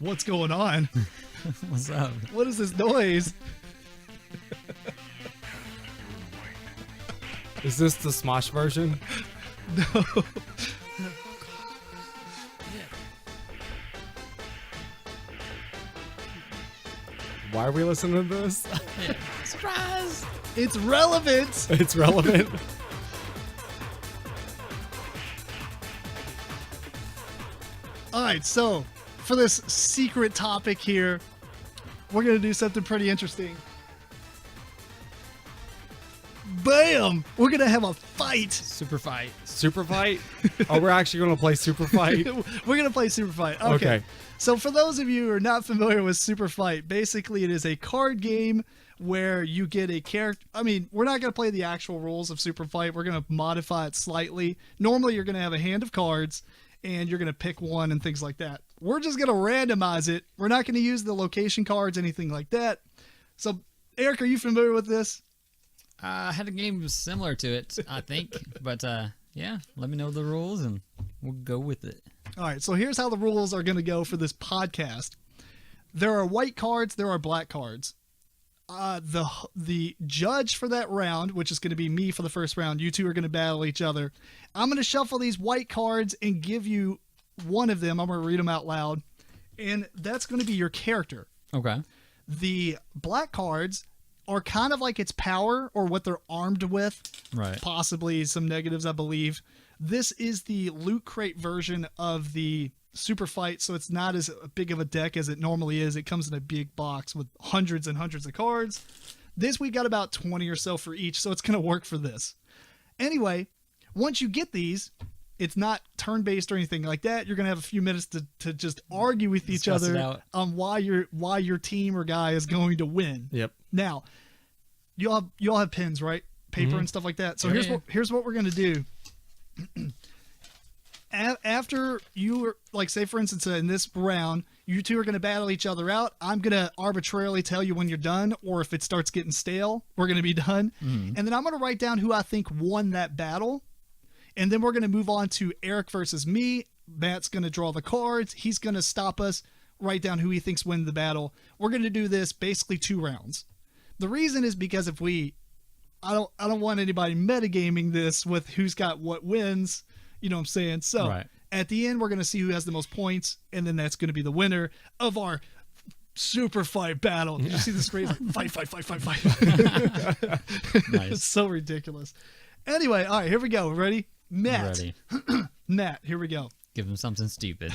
What's going on? What's up? What is this noise? Is this the Smosh version? No. Why are we listening to this? Surprise! It's relevant. It's relevant. All right, so for this secret topic here, we're going to do something pretty interesting. Bam! We're going to have a fight. Super fight. Super Fight? Oh, we're actually going to play Super Fight? We're going to play Super Fight. Okay. So for those of you who are not familiar with Super Fight, basically it is a card game where you get a character. I mean, we're not going to play the actual rules of Super Fight. We're going to modify it slightly. Normally, you're going to have a hand of cards, and you're going to pick one and things like that. We're just going to randomize it. We're not going to use the location cards, anything like that. So, Eric, are you familiar with this? I had a game similar to it, I think. But, yeah, let me know the rules, and we'll go with it. All right, so here's how the rules are going to go for this podcast. There are white cards, there are black cards. The judge for that round, which is going to be me for the first round, you two are going to battle each other. I'm going to shuffle these white cards and give you one of them. I'm going to read them out loud, and that's going to be your character. Okay. The black cards are kind of like its power or what they're armed with. Right. Possibly some negatives, I believe. This is the loot crate version of the Super Fight, so it's not as big of a deck as it normally is. It comes in a big box with hundreds and hundreds of cards. This, we got about 20 or so for each, so it's going to work for this. Anyway, once you get these, it's not turn-based or anything like that. You're going to have a few minutes to just argue with each other on why your team or guy is going to win. Yep. Now, you all have pens, right? Paper and stuff like that. So here's what we're going to do. After you are, like, say for instance, in this round, you two are going to battle each other out. I'm going to arbitrarily tell you when you're done, or if it starts getting stale, we're going to be done. And then I'm going to write down who I think won that battle. And then we're going to move on to Eric versus me. Matt's going to draw the cards. He's going to stop us, write down who he thinks win the battle. We're going to do this basically 2 rounds. The reason is because if I don't want anybody metagaming this with who's got what wins. You know what I'm saying? So At the end, we're going to see who has the most points, and then that's going to be the winner of our Super Fight battle. Did you see the screen? Like, fight. Nice. It's so ridiculous. Anyway, all right, here we go. Ready? Matt. Ready. Matt, here we go. Give him something stupid.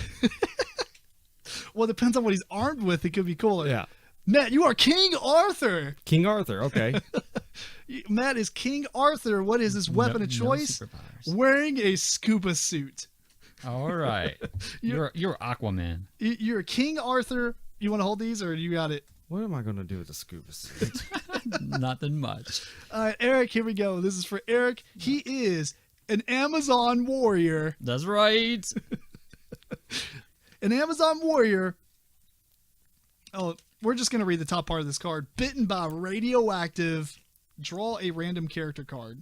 Well, it depends on what he's armed with. It could be cooler. Yeah. Matt, you are King Arthur. King Arthur, okay. Matt is King Arthur. What is his weapon of choice? Wearing a scuba suit. All right. You're Aquaman. You're King Arthur. You want to hold these, or you got it? What am I going to do with the scuba suit? Nothing much. All right, Eric, here we go. This is for Eric. He is an Amazon warrior. That's right. An Amazon warrior. Oh, we're just going to read the top part of this card. Bitten by radioactive. Draw a random character card.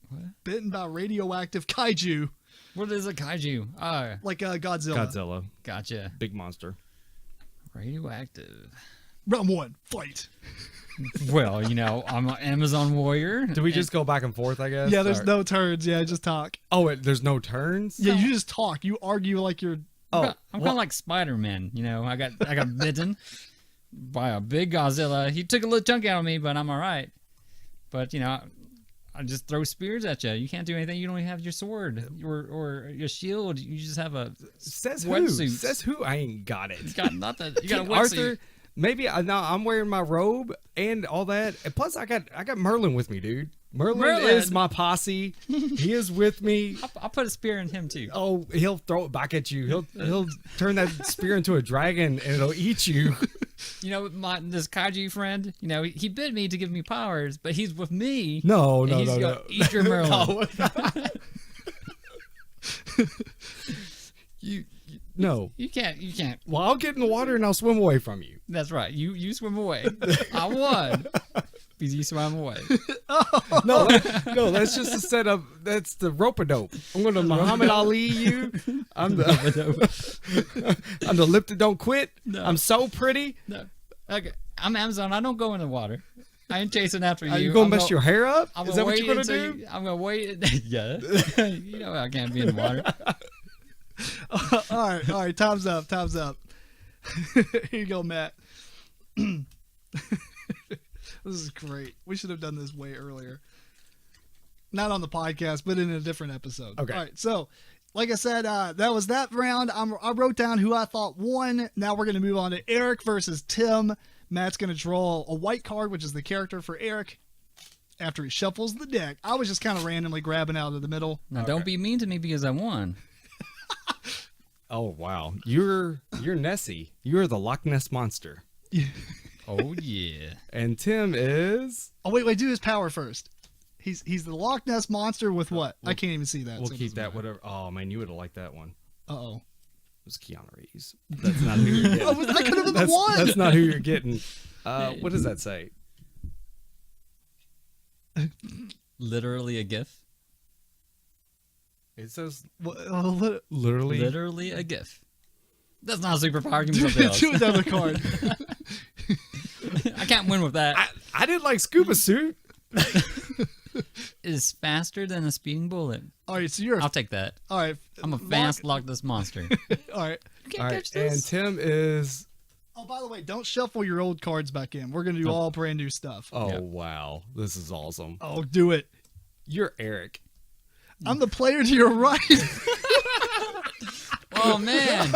What? Bitten by radioactive kaiju. What is a kaiju? Oh, Like Godzilla. Godzilla. gotcha. Big monster. Radioactive. Round 1, fight. Well, I'm an Amazon warrior. Do we just go back and forth, I guess? Yeah, there's Or- no turns. Yeah, just talk. Oh, there's no turns? Yeah, you just talk. You argue like you're... Oh, I'm kind of like Spider-Man. I got bitten by a big Godzilla. He took a little chunk out of me, but I'm all right. But I just throw spears at you. You can't do anything. You don't even have your sword or your shield. You just have a says wetsuit. who? Says who? I ain't got it. You got nothing. You got a King wetsuit. Arthur. Maybe now I'm wearing my robe and all that. And plus, I got Merlin with me, dude. Merlin is my posse. He is with me. I'll put a spear in him too. Oh, he'll throw it back at you. He'll turn that spear into a dragon and it'll eat you. This kaiju friend. He bit me to give me powers, but he's with me. No. Eat your Merlin. No. You can't. Well, I'll get in the water and I'll swim away from you. That's right. You swim away. I won. because you swam away. No, that's just a set of. That's the rope-a-dope. I'm gonna Muhammad Ali you. I'm the I'm the lip that don't quit. No. I'm so pretty. No. Okay. I'm Amazon. I don't go in the water. I ain't chasing after you. Are you gonna mess your hair up? I'm Is that what you're gonna until do? I'm gonna wait. Yeah. You know I can't be in the water. All right. Time's up. Here you go, Matt. This is great. We should have done this way earlier. Not on the podcast, but in a different episode. Okay. All right. So, like I said, that was that round. I wrote down who I thought won. Now we're going to move on to Eric versus Tim. Matt's going to draw a white card, which is the character for Eric, after he shuffles the deck. I was just kind of randomly grabbing out of the middle. Now don't be mean to me because I won. Oh wow, you're Nessie. You're the Loch Ness monster. Oh yeah. And Tim is. Oh wait, do his power first. He's the Loch Ness monster with what? I can't even see that. We'll so it keep doesn't that. matter. Whatever. Oh man, you would have liked that one. Uh-oh. It was Keanu Reeves. That's not who you're getting. Oh, that could have been the one. That's not who you're getting. What does that say? Literally a GIF. It says Literally. Literally a GIF. That's not a superpower. Give me something else. Do another card. I can't win with that. I didn't like Scuba Suit. It is faster than a speeding bullet. All right, so you're. I'll take that. All right. I'm a fast Loch Ness monster. All right. You can't All right, catch this. and Tim is. Oh, by the way, don't shuffle your old cards back in. We're gonna do all brand new stuff. Oh Yeah. wow, this is awesome. Oh, do it. You're Eric. I'm the player to your right. Oh man.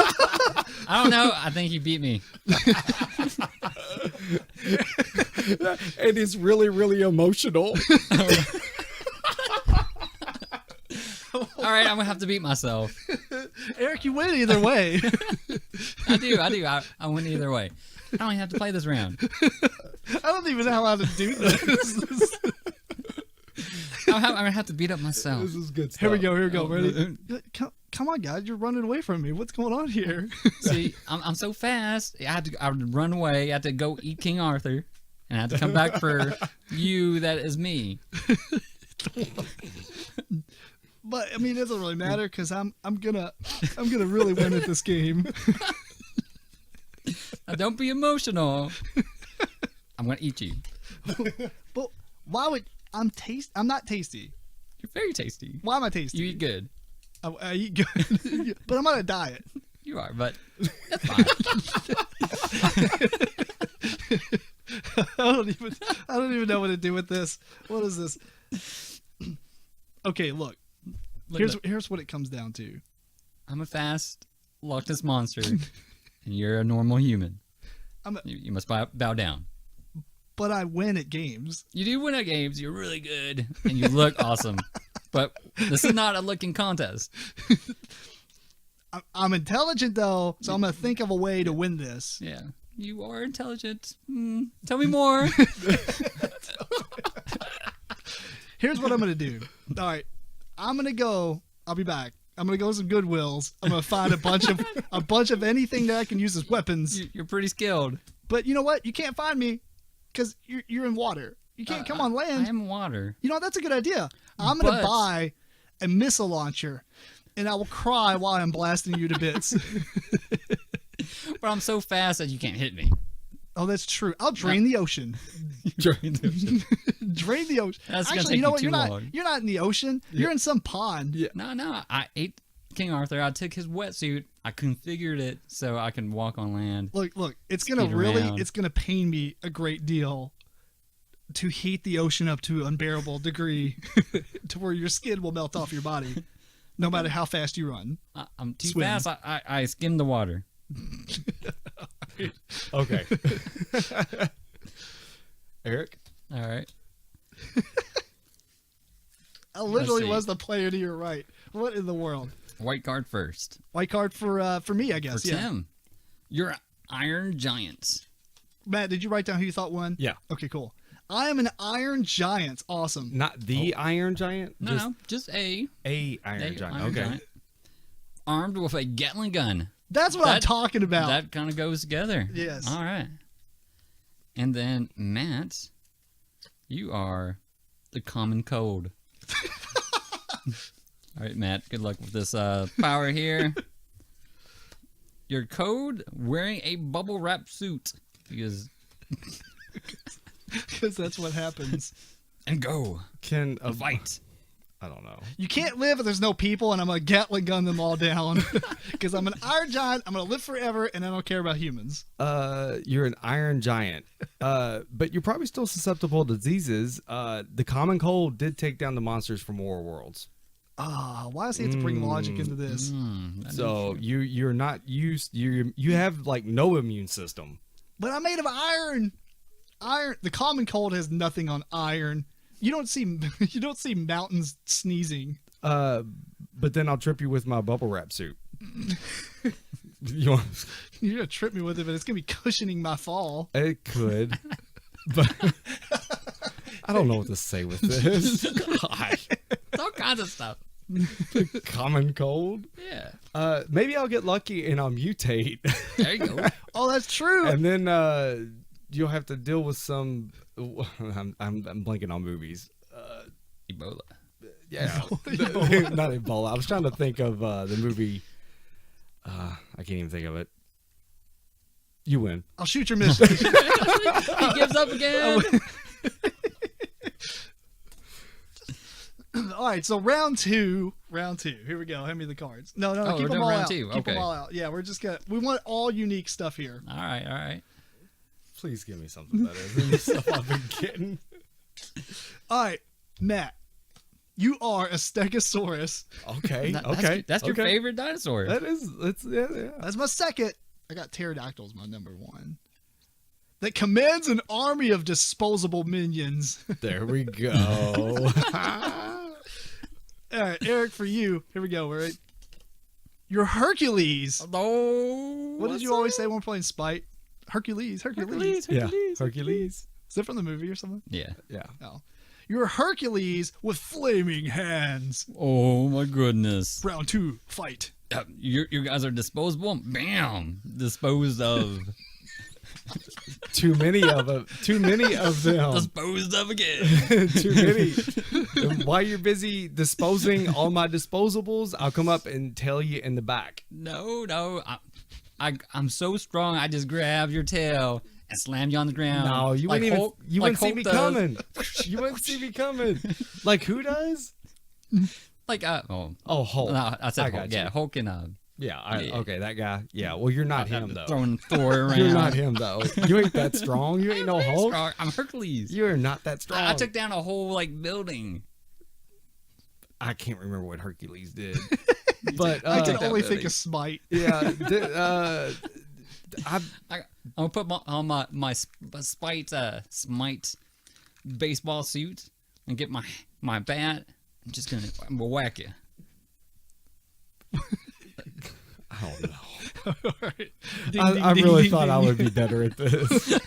I don't know. I think he beat me. And he's really, really emotional. All right, I'm gonna have to beat myself. Eric, you win either way. I do. I win either way. I don't even have to play this round. I don't even know how to do this. I'm gonna have to beat up myself. This is good stuff. Here we go. Ready? Come on, guys. You're running away from me. What's going on here? See, I'm so fast. I would run away. I had to go eat King Arthur, and I had to come back for you. That is me. But I mean, it doesn't really matter because I'm gonna really win at this game. Now, don't be emotional. I'm gonna eat you. But why would I'm not tasty. You're very tasty. Why am I tasty? You eat good. I eat good, but I'm on a diet. You are, but that's fine. I don't even know what to do with this. What is this? Okay, look. Here's what it comes down to. I'm a fast Loch Ness monster, and you're a normal human. You must bow down. But I win at games. You do win at games. You're really good, and you look awesome. But this is not a looking contest. I'm intelligent though, so I'm gonna think of a way to win this. Yeah, you are intelligent. Tell me more. Here's what I'm gonna do. All right, I'm gonna go. I'll be back. I'm gonna go to some Goodwills. I'm gonna find a bunch of anything that I can use as weapons. You're pretty skilled. But you know what? You can't find me because you're in water. You can't come on land. I am water. You know what? That's a good idea. I'm gonna buy a missile launcher, and I will cry while I'm blasting you to bits. But I'm so fast that you can't hit me. Oh, that's true. I'll drain the ocean. Drain the ocean. Drain the ocean. That's gonna Actually, take you know you what? too long. You're not in the ocean. You're in some pond. Yeah. No. I ate King Arthur. I took his wetsuit. I configured it so I can walk on land. Look. It's Speed gonna around. it's gonna pain me a great deal to heat the ocean up to an unbearable degree, to where your skin will melt off your body, no matter how fast you run. I'm too Swim. fast. I skim the water. Okay. Eric? All right. I literally see. was the player to your right. What in the world? White card first. White card for me, I guess. For Yeah. Tim. You're Iron Giants. Matt, did you write down who you thought won? Yeah. Okay, cool. I am an Iron Giant. Awesome. Not the Iron Giant? No, just a Iron Giant. Iron Okay. Giant. Armed with a Gatling gun. That's what I'm talking about. That kind of goes together. Yes. All right. And then Matt, You are the common cold. All right, Matt. Good luck with this power here. Your code: wearing a bubble wrap suit because that's what happens. And go. Can A fight. I don't know. You can't live if there's no people, and I'm gonna Gatling gun them all down because I'm an iron giant. I'm gonna live forever, and I don't care about humans. You're an iron giant, but you're probably still susceptible to diseases. The common cold did take down the monsters from War Worlds. Why does he have to bring logic into this? So you're not used. You have like no immune system. But I'm made of iron. Iron. The common cold has nothing on iron. You don't see mountains sneezing. But then I'll trip you with my bubble wrap suit. You're gonna trip me with it, but it's gonna be cushioning my fall. It could, but I don't know what to say with this. God. It's all kinds of stuff. Common cold. Yeah. Maybe I'll get lucky and I'll mutate. There you go. Oh, that's true. And then you'll have to deal with some. I'm blanking on movies. Ebola. Yeah, not Ebola. I was trying to think of the movie. I can't even think of it. You win. I'll shoot your missile. He gives up again. All right, so round two. Here we go. Hand me the cards. No, Oh, keep we're them doing all round out. two. Keep them Okay. all out. Yeah, we're just we want all unique stuff here. All right. Please give me something better than the stuff I've been getting. All right, Matt, you are a Stegosaurus. Okay. That's your favorite dinosaur. That is. It's yeah. That's my second. I got pterodactyls, my number one. That commands an army of disposable minions. There we go. All right, Eric, for you. Here we go. All right. You're Hercules. Oh, What did you always say when we're playing Spite? Hercules. Yeah. Hercules. Is that from the movie or something? Yeah. Yeah. No. You're Hercules with flaming hands. Oh my goodness. Round two, fight. You guys are disposable. Bam. Disposed of. Too many of them. Disposed of again. Too many. While you're busy disposing all my disposables, I'll come up and tell you in the back. No. I'm so strong. I just grab your tail and slam you on the ground. No, you like wouldn't even. Hulk, You like wouldn't see Hulk me does. coming. You wouldn't see me coming. Like who does? Like Oh, Hulk. No, I said I Hulk. got Yeah, you. Hulk and Yeah, Yeah. okay, that guy. Yeah, well, you're not him though. throwing Thor around. You're not him though. You ain't that strong. You ain't no Hulk. Strong. I'm Hercules. You're not that strong. I took down a whole building. I can't remember what Hercules did, but I can that only think building. of Smite. yeah. I'm gonna put my smite baseball suit and get my bat. I'm gonna whack you. I don't know. All right. Ding, I ding, really ding, thought ding, I ding. would be better at this.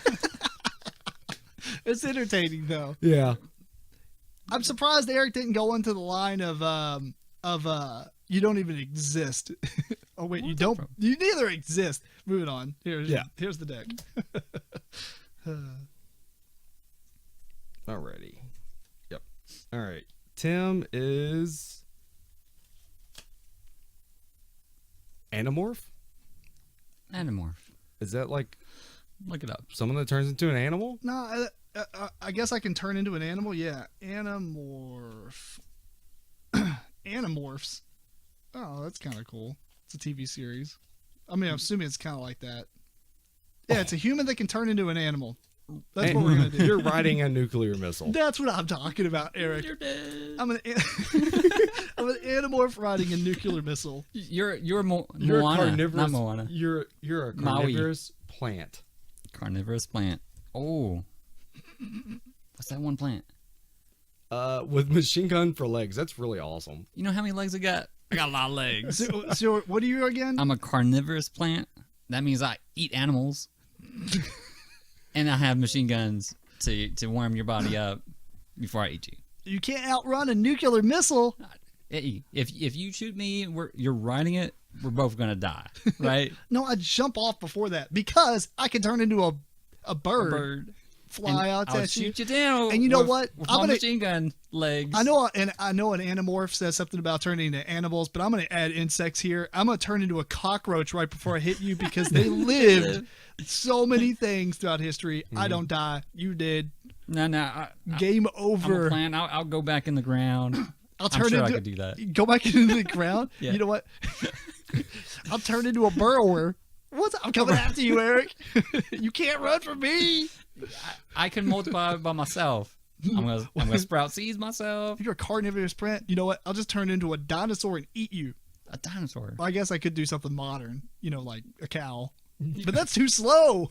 It's entertaining though. Yeah. I'm surprised Eric didn't go into the line of you don't even exist. Oh wait, you don't. You neither exist. Moving on. Here's the deck. Alrighty. Yep. All right. Tim is Animorph. Animorph. Is that like Look it up. someone that turns into an animal? No, I guess I can turn into an animal. Yeah, Animorph. Animorphs. Oh, that's kind of cool. It's a TV series. I mean, I'm assuming it's kind of like that. Yeah, it's a human that can turn into an animal. That's what we're gonna do. You're riding a nuclear missile. That's what I'm talking about, Eric. You're dead. I'm an animorph riding a nuclear missile. You're You're Moana, a carnivorous. not Moana. You're a Maui. carnivorous plant. Carnivorous plant. Oh, what's that one plant? With machine gun for legs. That's really awesome. You know how many legs I got? I got a lot of legs. So what are you again? I'm a carnivorous plant. That means I eat animals, and I have machine guns to warm your body up before I eat you. You can't outrun a nuclear missile. Hey, if you shoot me, you're riding it. We're both gonna die, right? No, I'd jump off before that because I can turn into a bird, fly out I'll at you. shoot you down. And you know with- what? With I'm my gonna- machine gun legs. I know an anamorph says something about turning into animals, but I'm going to add insects here. I'm going to turn into a cockroach right before I hit you because they lived so many things throughout history. I don't die. You did. No. Game I'm a over. plant. I'll go back in the ground. I'll I'm turn sure I into could do that. go back into the ground. Yeah. You know what? I'll turn into a burrower. I'm coming after you, Eric. You can't run from me. I can multiply by myself. I'm gonna sprout seeds myself. If you're a carnivorous plant, you know what? I'll just turn into a dinosaur and eat you. A dinosaur. Well, I guess I could do something modern, like a cow. But that's too slow.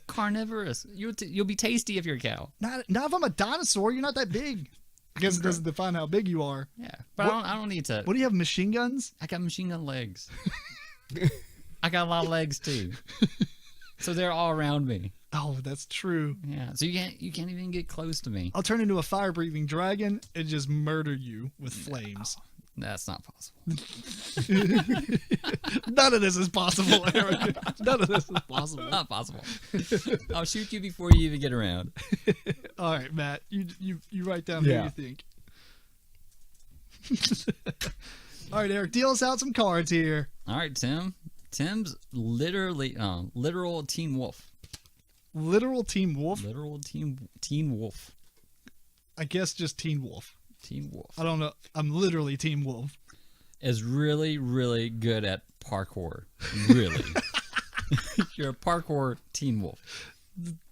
Carnivorous. You'll be tasty if you're a cow. Not if I'm a dinosaur. You're not that big. I guess it doesn't define how big you are. Yeah, but I don't need to. What do you have, machine guns? I got machine gun legs. I got a lot of legs too. So they're all around me. Oh, that's true. Yeah. So you can't even get close to me. I'll turn into a fire-breathing dragon and just murder you with flames. That's not possible. None of this is possible, Eric. None of this is possible. Not possible. I'll shoot you before you even get around. All right, Matt. You write down who you think. All right, Eric. Deal us out some cards here. All right, Tim. Tim's literally literal teen wolf. Literal Team Wolf? Literal teen wolf. I guess just Teen Wolf. Teen wolf I don't know. I'm literally Team Wolf. is really, really good at parkour. Really. You're a parkour teen wolf.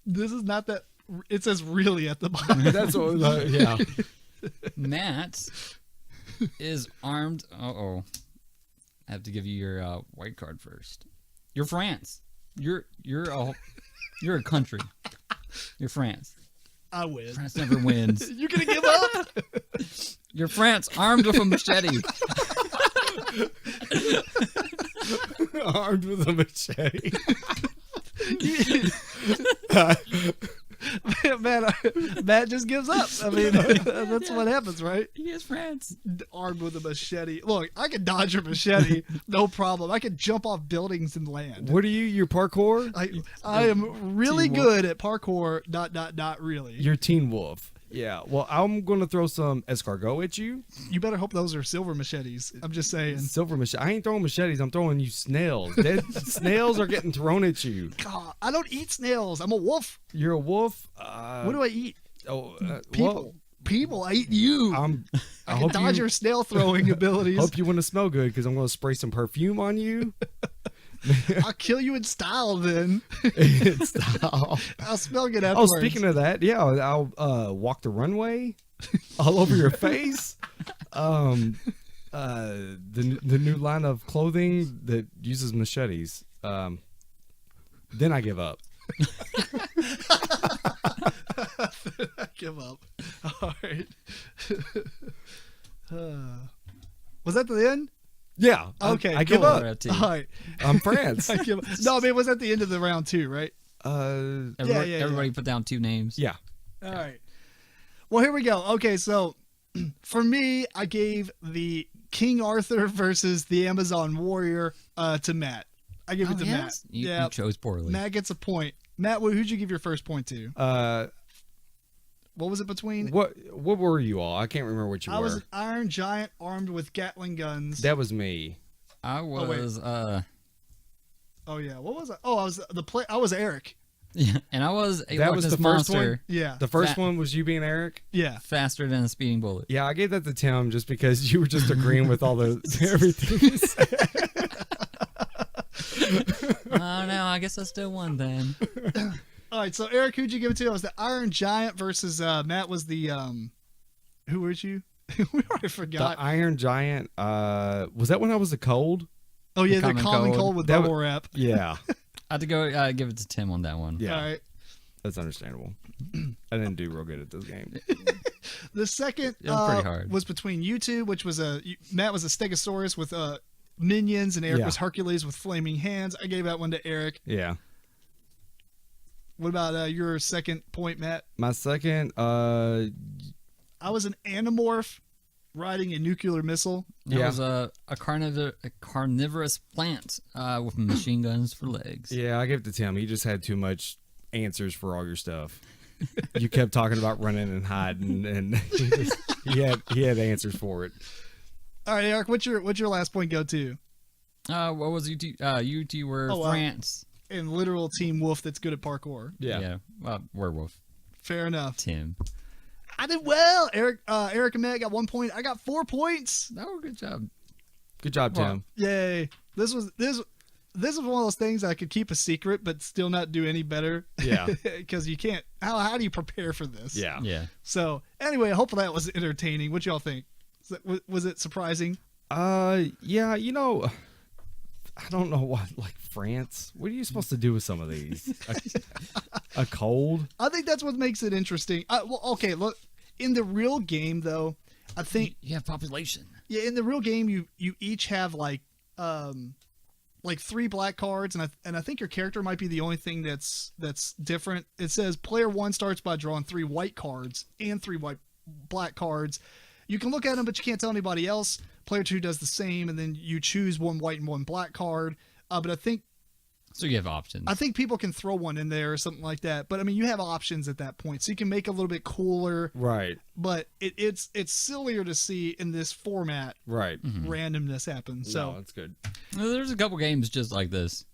This is not that. It says really at the bottom. That's what. Yeah. Matt is armed. I have to give you your white card first. You're France. You're a country. You're France. I win. France never wins. You gonna give up? You're France, armed with a machete. Armed with a machete. Matt just gives up. I mean, that's what happens, right? He is France. Armed with a machete. Look, I can dodge a machete, no problem. I can jump off buildings and land. What are you? Your parkour? I am really Teen good at parkour. Not really. You're Teen Wolf. Yeah. Well, I'm going to throw some escargot at you. You better hope those are silver machetes. I'm just saying. Silver machete. I ain't throwing machetes. I'm throwing you snails. Dead snails are getting thrown at you. God, I don't eat snails. I'm a wolf. You're a wolf. What do I eat? People. People. I eat you. I can dodge your snail throwing abilities. Hope you want to smell good because I'm going to spray some perfume on you. I'll kill you in style then. Style. I'll smell good afterwards. Oh, speaking of that, yeah, I'll walk the runway all over your face. The new line of clothing that uses machetes. Then I give up. I give up. All right. Was that the end? Yeah. Okay. I give cool. up. All right. I'm France. I give up. No, I mean, it was at the end of the round 2, right? Everybody put down 2 names. Yeah. All right. Well, here we go. Okay, so for me, I gave the King Arthur versus the Amazon Warrior to Matt. I give it to Matt. You chose poorly. Matt gets a point. Matt, who'd you give your first point to? What was it between? What were you all? I can't remember what you were. I was an Iron Giant armed with Gatling guns. That was me. I was Oh yeah, what was I? Oh, I was Eric. yeah, and I was a That was Loch the Ness first monster. one? Yeah. The first one was you being Eric. Yeah. Faster than a speeding bullet. Yeah, I gave that to Tim just because you were just agreeing with all the everything he said. Oh no, I guess I still won then. All right, so Eric, who'd you give it to? I was the Iron Giant versus Matt was the who were you? We already forgot. The Iron Giant. Was that when I was the cold? Oh yeah, the Common Common Cold. Cold with That bubble was- wrap. Yeah. I had to go give it to Tim on that one. Yeah. All right. That's understandable. I didn't do real good at this game. The second It was pretty hard. was between you two, which was Matt was a Stegosaurus with minions, and Eric Yeah. was Hercules with flaming hands. I gave that one to Eric. Yeah. What about your second point, Matt? My second, I was an Animorph riding a nuclear missile. It Yeah. was a carnivorous plant with machine guns for legs. yeah, I gave it to Tim. He just had too much answers for all your stuff. you kept talking about running and hiding, and he had answers for it. All right, Eric, what's your last point go to? What was UT? UT were France. And literal Team Wolf that's good at parkour. Yeah. Werewolf. Fair enough. Tim. I did well. Eric and Matt got 1 point. I got 4 points. Oh, good job. Good job, Tim. Yay. This was one of those things I could keep a secret but still not do any better. Yeah. Because you can't. How do you prepare for this? Yeah. Yeah. So anyway, hopefully that was entertaining. What y'all think? Was it surprising? Yeah. I don't know what, like France. What are you supposed to do with some of these? A cold? I think that's what makes it interesting. Well, okay, look, in the real game though, I think You have population. yeah, in the real game you each have like 3 black cards, and I think your character might be the only thing that's different. It says player 1 starts by drawing 3 white cards and 3 black cards. You can look at them, but you can't tell anybody else. Player 2 does the same, and then you choose 1 white and 1 black card. But I think So you have options. I think people can throw one in there or something like that. But I mean, you have options at that point, so you can make it a little bit cooler. Right. But it's sillier to see in this format. Right. Randomness happen. So No, that's good. Well, there's a couple games just like this.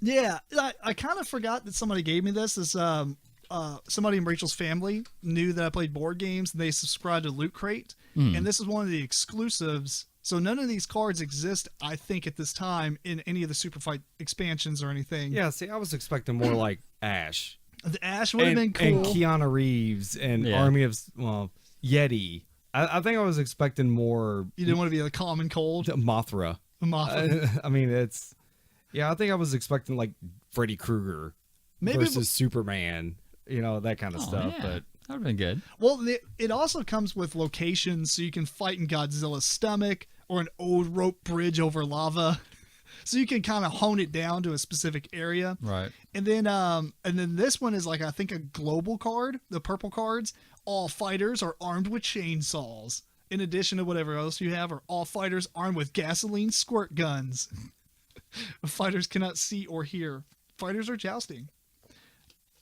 yeah, I kind of forgot that somebody gave me this. Somebody in Rachel's family knew that I played board games. And they subscribed to Loot Crate, and this is one of the exclusives. So none of these cards exist, I think, at this time in any of the Super Fight expansions or anything. Yeah, see, I was expecting more like Ash. The Ash would have been cool. And Keanu Reeves and Army of Yeti. I think I was expecting more. You didn't want to be a common cold. Mothra. I mean, I think I was expecting like Freddy Krueger versus Superman. That kind of stuff. Yeah. But that would have been good. Well, it also comes with locations, so you can fight in Godzilla's stomach or an old rope bridge over lava. So you can kind of hone it down to a specific area. Right. And then this one is like, I think, a global card. The purple cards, all fighters are armed with chainsaws. In addition to whatever else you have, are all fighters armed with gasoline squirt guns. Fighters cannot see or hear. Fighters are jousting.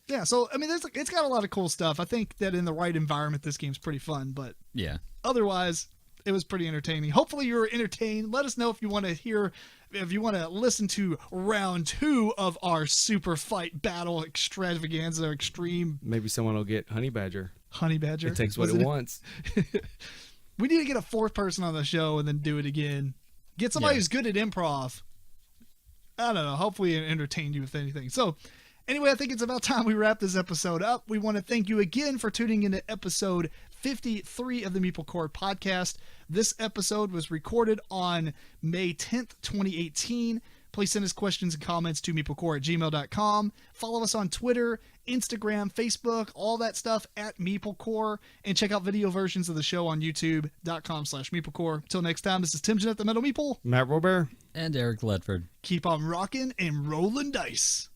Yeah, so I mean, it's got a lot of cool stuff. I think that in the right environment, this game's pretty fun. But Yeah. otherwise, it was pretty entertaining. Hopefully, you were entertained. Let us know if you want to listen to round 2 of our Super Fight Battle Extravaganza Extreme maybe someone will get Honey Badger. Honey Badger. It takes what it wants. We need to get a 4th person on the show and then do it again. Get somebody who's good at improv. I don't know. Hopefully, it entertained you with anything. So. Anyway, I think it's about time we wrap this episode up. We want to thank you again for tuning into episode 53 of the MeepleCore podcast. This episode was recorded on May 10th, 2018. Please send us questions and comments to meeplecore@gmail.com. Follow us on Twitter, Instagram, Facebook, all that stuff at MeepleCore. And check out video versions of the show on youtube.com/MeepleCore. Until next time, this is Tim Jennette, the Metal Meeple. Matt RoBear. And Eric Ledford. Keep on rocking and rolling dice.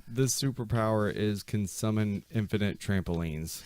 This superpower can summon infinite trampolines.